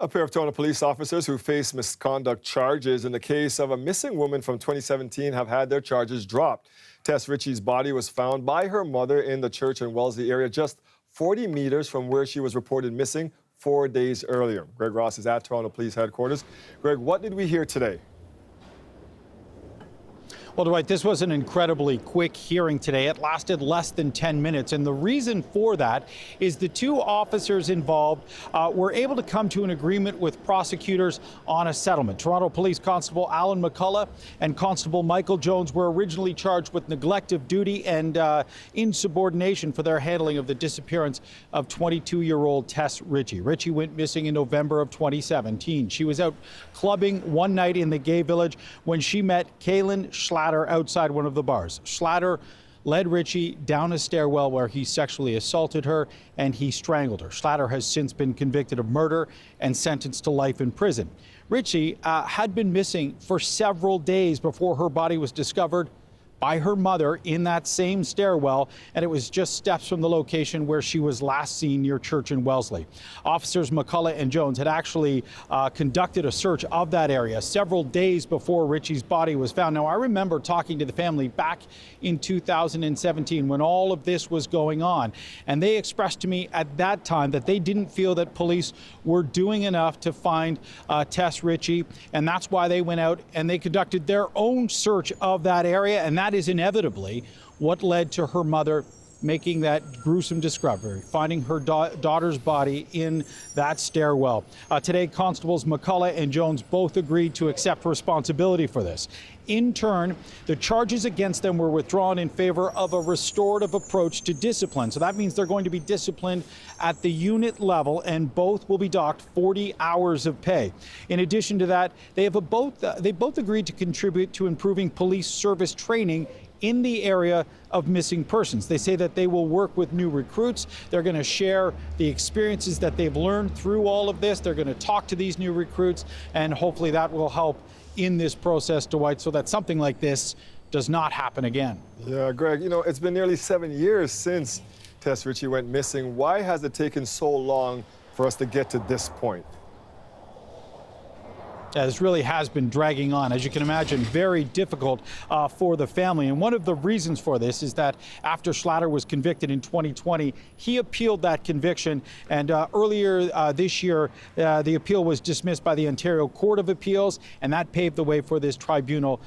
A pair of Toronto police officers who face misconduct charges in the case of a missing woman from 2017 have had their charges dropped. Tess Richey's body was found by her mother in the Church and Wellesley area, just 40 meters from where she was reported missing 4 days earlier. Greg Ross is at Toronto Police Headquarters. Greg, what did we hear today? Well, Dwight, this was an incredibly quick hearing today. It lasted less than 10 minutes. And the reason for that is the two officers involved were able to come to an agreement with prosecutors on a settlement. Toronto Police Constable Alan McCullough and Constable Michael Jones were originally charged with neglect of duty and insubordination for their handling of the disappearance of 22-year-old Tess Richey. Richey went missing in November of 2017. She was out clubbing one night in the gay village when she met Kaylin Schlatter outside one of the bars. Schlatter led Richey down a stairwell where he sexually assaulted her and he strangled her. Schlatter has since been convicted of murder and sentenced to life in prison. Richey had been missing for several days before her body was discovered by her mother in that same stairwell, and it was just steps from the location where she was last seen near Church and Wellesley. Officers McCullough and Jones had actually conducted a search of that area several days before Richey's body was found. Now, I remember talking to the family back in 2017 when all of this was going on, and they expressed to me at that time that they didn't feel that police were doing enough to find Tess Richey, and that's why they went out and they conducted their own search of that area, and that is inevitably what led to her mother making that gruesome discovery, finding her daughter's body in that stairwell. Today, Constables McCullough and Jones both agreed to accept responsibility for this. In turn, the charges against them were withdrawn in favor of a restorative approach to discipline. So that means they're going to be disciplined at the unit level, and both will be docked 40 hours of pay. In addition to that, they both agreed to contribute to improving police service training in the area of missing persons. They say that they will work with new recruits. They're going to share the experiences that they've learned through all of this. They're going to talk to these new recruits, and hopefully that will help in this process, Dwight, so that something like this does not happen again. Yeah, Greg, you know, it's been nearly 7 years since Tess Richey went missing. Why has it taken so long for us to get to this point? Yeah, this really has been dragging on. As you can imagine, very difficult for the family. And one of the reasons for this is that after Schlatter was convicted in 2020, he appealed that conviction. And earlier this year, the appeal was dismissed by the Ontario Court of Appeals, and that paved the way for this tribunal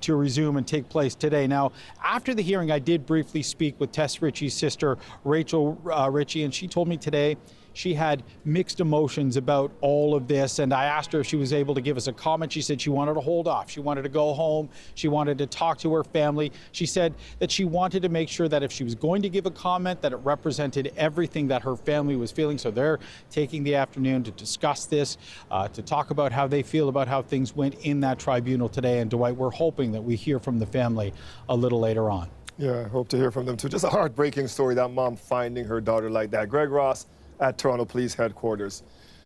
to resume and take place today. Now, after the hearing, I did briefly speak with Tess Richey's sister, Rachel Richey, and she told me today she had mixed emotions about all of this, and I asked her if she was able to give us a comment. She said she wanted to hold off. She wanted to go home. She wanted to talk to her family. She said that she wanted to make sure that if she was going to give a comment, that it represented everything that her family was feeling. So they're taking the afternoon to discuss this, to talk about how they feel about how things went in that tribunal today. And Dwight, we're hoping that we hear from the family a little later on. Yeah, I hope to hear from them too. Just a heartbreaking story, that mom finding her daughter like that. Greg Ross at Toronto Police Headquarters.